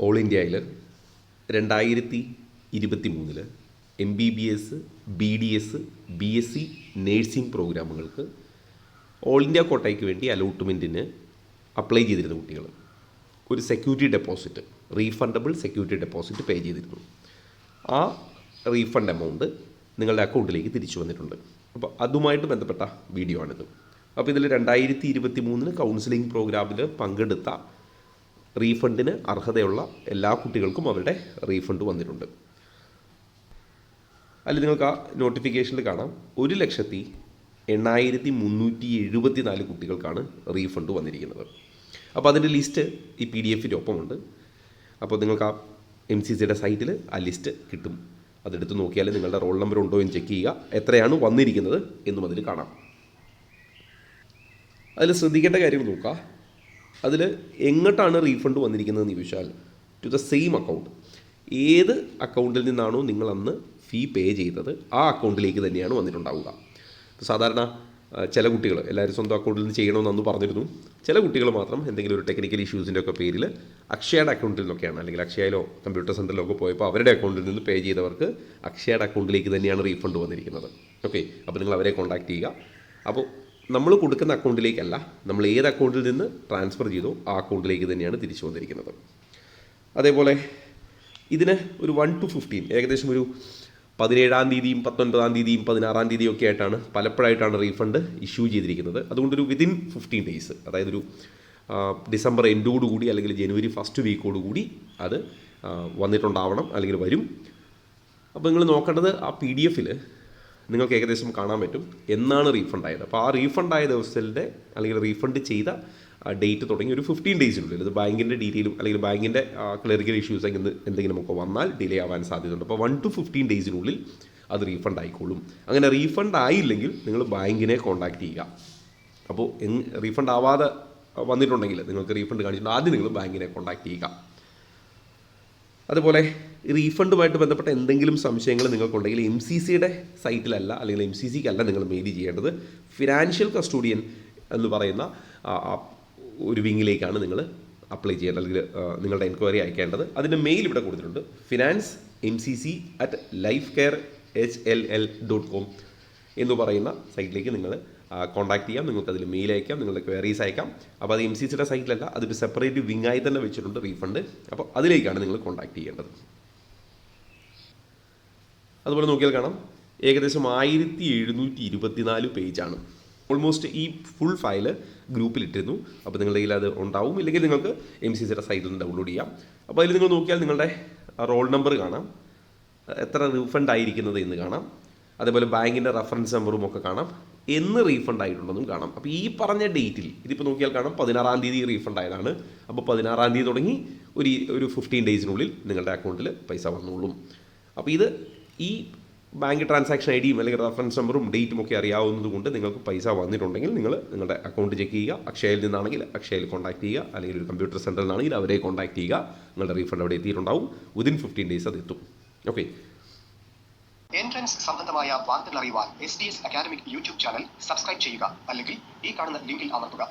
All ഇന്ത്യയിൽ 2023 MBBS, BDS, BSc nursing പ്രോഗ്രാമുകൾക്ക് all India കോട്ടയ്ക്ക് വേണ്ടി അലോട്ട്മെൻറ്റിന് അപ്ലൈ ചെയ്തിരുന്ന കുട്ടികൾ ഒരു security deposit, refundable security deposit pay ചെയ്തിരുന്നു. ആ റീഫണ്ട് എമൗണ്ട് നിങ്ങളുടെ അക്കൗണ്ടിലേക്ക് തിരിച്ചു വന്നിട്ടുണ്ട്. അപ്പോൾ അതുമായിട്ട് ബന്ധപ്പെട്ട വീഡിയോ ആണിത്. അപ്പോൾ ഇതിൽ 2023 കൗൺസിലിംഗ് പ്രോഗ്രാമിൽ പങ്കെടുത്ത റീഫണ്ടിന് അർഹതയുള്ള എല്ലാ കുട്ടികൾക്കും അവരുടെ റീഫണ്ട് വന്നിട്ടുണ്ട്. അതിൽ നിങ്ങൾക്ക് ആ നോട്ടിഫിക്കേഷനിൽ കാണാം 1,80,374 കുട്ടികൾക്കാണ് റീഫണ്ട് വന്നിരിക്കുന്നത്. അപ്പോൾ അതിൻ്റെ ലിസ്റ്റ് ഈ PDF-ൻ്റെ ഒപ്പമുണ്ട്. അപ്പോൾ നിങ്ങൾക്ക് ആ MCCയുടെ സൈറ്റിൽ ആ ലിസ്റ്റ് കിട്ടും. അതെടുത്ത് നോക്കിയാൽ നിങ്ങളുടെ റോൾ നമ്പർ ഉണ്ടോ എന്ന് ചെക്ക് ചെയ്യുക, എത്രയാണ് വന്നിരിക്കുന്നത് എന്നും അതിൽ കാണാം. അതിൽ ശ്രദ്ധിക്കേണ്ട കാര്യം നോക്കുക, അതിൽ എങ്ങോട്ടാണ് റീഫണ്ട് വന്നിരിക്കുന്നതെന്ന് ചോദിച്ചാൽ ടു ദ സെയിം അക്കൗണ്ട്. ഏത് അക്കൗണ്ടിൽ നിന്നാണോ നിങ്ങളന്ന് ഫീ പേ ചെയ്തത് ആ അക്കൗണ്ടിലേക്ക് തന്നെയാണ് വന്നിട്ടുണ്ടാവുക. സാധാരണ ചില കുട്ടികൾ എല്ലാവരും സ്വന്തം അക്കൗണ്ടിൽ നിന്ന് ചെയ്യണമെന്ന് അന്ന് പറഞ്ഞിരുന്നു. ചില കുട്ടികൾ മാത്രം എന്തെങ്കിലും ഒരു ടെക്നിക്കൽ ഇഷ്യൂസിൻ്റെ ഒക്കെ പേരിൽ അക്ഷയയുടെ അക്കൗണ്ടിൽ നിന്നൊക്കെയാണ്, അല്ലെങ്കിൽ അക്ഷയയിലോ കമ്പ്യൂട്ടർ സെൻ്ററിലോ ഒക്കെ പോയപ്പോൾ അവരുടെ അക്കൗണ്ടിൽ നിന്ന് പേ ചെയ്തവർക്ക് അക്ഷയയുടെ അക്കൗണ്ടിലേക്ക് തന്നെയാണ് റീഫണ്ട് വന്നിരിക്കുന്നത്. ഓക്കെ, അപ്പോൾ നിങ്ങൾ അവരെ കോൺടാക്റ്റ് ചെയ്യുക. അപ്പോൾ നമ്മൾ കൊടുക്കുന്ന അക്കൗണ്ടിലേക്കല്ല, നമ്മൾ ഏത് അക്കൗണ്ടിൽ നിന്ന് ട്രാൻസ്ഫർ ചെയ്തോ ആ അക്കൗണ്ടിലേക്ക് തന്നെയാണ് തിരിച്ചു വന്നിരിക്കുന്നത്. അതേപോലെ ഇതിന് ഒരു 1 to 15 ഏകദേശം ഒരു 17-ാം തീയതിയും 19-ാം തീയതിയും 16-ാം തീയതിയും ഒക്കെ ആയിട്ടാണ് പലപ്പോഴായിട്ടാണ് റീഫണ്ട് ഇഷ്യൂ ചെയ്തിരിക്കുന്നത്. അതുകൊണ്ടൊരു വിതിൻ 15 days, അതായത് ഒരു ഡിസംബർ എൻഡോടുകൂടി അല്ലെങ്കിൽ ജനുവരി ഫസ്റ്റ് വീക്കോടുകൂടി അത് വന്നിട്ടുണ്ടാവണം, അല്ലെങ്കിൽ വരും. അപ്പോൾ നിങ്ങൾ നോക്കേണ്ടത് ആ PDF-ൽ നിങ്ങൾക്ക് ഏകദേശം കാണാൻ പറ്റും എന്നാണ് റീഫണ്ട് ആയത്. അപ്പോൾ ആ റീഫണ്ട് ആയ ദിവസത്തിൻ്റെ അല്ലെങ്കിൽ റീഫണ്ട് ചെയ്ത ഡേറ്റ് തുടങ്ങി ഒരു 15 daysനുള്ളിൽ ഇത് ബാങ്കിൻ്റെ ഡീറ്റെയിലും അല്ലെങ്കിൽ ബാങ്കിൻ്റെ ക്ലറിക്കൽ ഇഷ്യൂസ് എന്തെങ്കിലുമൊക്കെ വന്നാൽ ഡിലേ ആവാൻ സാധ്യതയുണ്ട്. അപ്പോൾ 1 to 15 daysനുള്ളിൽ അത് റീഫണ്ട് ആയിക്കോളും. അങ്ങനെ റീഫണ്ട് ആയില്ലെങ്കിൽ നിങ്ങൾ ബാങ്കിനെ കോൺടാക്റ്റ് ചെയ്യുക. അപ്പോൾ റീഫണ്ട് ആവാതെ വന്നിട്ടുണ്ടെങ്കിൽ നിങ്ങൾക്ക് റീഫണ്ട് കാണിച്ചിട്ടുണ്ട്, ആദ്യം നിങ്ങൾ ബാങ്കിനെ കോൺടാക്റ്റ് ചെയ്യുക. അതുപോലെ റീഫണ്ടുമായിട്ട് ബന്ധപ്പെട്ട എന്തെങ്കിലും സംശയങ്ങൾ നിങ്ങൾക്കുണ്ടെങ്കിൽ MCCയുടെ സൈറ്റിലല്ല, അല്ലെങ്കിൽ MCCക്കല്ല നിങ്ങൾ മെയിൽ ചെയ്യേണ്ടത്, ഫിനാൻഷ്യൽ കസ്റ്റോഡിയൻ എന്ന് പറയുന്ന ഒരു വിങ്ങിലേക്കാണ് നിങ്ങൾ അപ്ലൈ ചെയ്യേണ്ടത്, അല്ലെങ്കിൽ നിങ്ങളുടെ എൻക്വയറി അയക്കേണ്ടത്. അതിൻ്റെ മെയിൽ ഇവിടെ കൊടുത്തിട്ടുണ്ട്, finance@lifecareHLL.com എന്ന് പറയുന്ന സൈറ്റിലേക്ക് നിങ്ങൾ കോൺടാക്ട് ചെയ്യാം. നിങ്ങൾക്കതിൽ മെയിൽ അയക്കാം, നിങ്ങളുടെ ക്വയറീസ് അയക്കാം. അപ്പോൾ അത് MCCയുടെ സൈറ്റിലല്ല, അതൊരു സെപ്പറേറ്റ് വിങ്ങായി തന്നെ വെച്ചിട്ടുണ്ട് റീഫണ്ട്. അപ്പോൾ അതിലേക്കാണ് നിങ്ങൾ കോൺടാക്ട് ചെയ്യേണ്ടത്. അതുപോലെ നോക്കിയാൽ കാണാം ഏകദേശം 1724 പേജാണ്. ഓൾമോസ്റ്റ് ഈ ഫുൾ ഫയല് ഗ്രൂപ്പിലിട്ടിരുന്നു. അപ്പോൾ നിങ്ങളുടെ കയ്യിൽ അത് ഉണ്ടാവും, ഇല്ലെങ്കിൽ നിങ്ങൾക്ക് MCCയുടെ സൈറ്റിൽ നിന്ന് ഡൗൺലോഡ് ചെയ്യാം. അപ്പോൾ അതിൽ നിങ്ങൾ നോക്കിയാൽ നിങ്ങളുടെ റോൾ നമ്പർ കാണാം, എത്ര റീഫണ്ട് ആയിരിക്കുന്നത് എന്ന് കാണാം. അതേപോലെ ബാങ്കിൻ്റെ റെഫറൻസ് നമ്പറും ഒക്കെ കാണാം, എന്ന് റീഫണ്ട് ആയിട്ടുണ്ടെന്നും കാണാം. അപ്പോൾ ഈ പറഞ്ഞ ഡേറ്റിൽ ഇതിപ്പോൾ നോക്കിയാൽ കാണാം 16-ാം തീയതി റീഫണ്ട് ആയതാണ്. അപ്പോൾ 16-ാം തീയതി തുടങ്ങി ഒരു 15 daysനുള്ളിൽ നിങ്ങളുടെ അക്കൗണ്ടിൽ പൈസ വന്നോളും. അപ്പോൾ ഇത് ഈ ബാങ്ക് ട്രാൻസാക്ഷൻ ID യും അല്ലെങ്കിൽ റെഫറൻസ് നമ്പറും ഡേറ്റും ഒക്കെ അറിയാവുന്നത് കൊണ്ട് നിങ്ങൾക്ക് പൈസ വന്നിട്ടുണ്ടെങ്കിൽ നിങ്ങൾ നിങ്ങളുടെ അക്കൗണ്ട് ചെക്ക് ചെയ്യുക. അക്ഷയയിൽ നിന്നാണെങ്കിൽ അക്ഷയയിൽ കോൺടാക്ട് ചെയ്യുക, അല്ലെങ്കിൽ ഒരു കമ്പ്യൂട്ടർ സെൻ്ററിൽ നിന്നാണെങ്കിൽ അവരെ കോൺടാക്ട് ചെയ്യുക. നിങ്ങളുടെ റീഫണ്ട് അവിടെ എത്തിയിട്ടുണ്ടാവും. വിതിൻ 15 days അത് എത്തും. ഓക്കെ. എൻട്രൻസ് സംബന്ധമായ വാർത്തകൾ അറിയുവാൻ SDS academic YouTube channel subscribe ചെയ്യുക, അല്ലെങ്കിൽ ഈ കാണുന്ന ലിങ്കിൽ അമർത്തുക.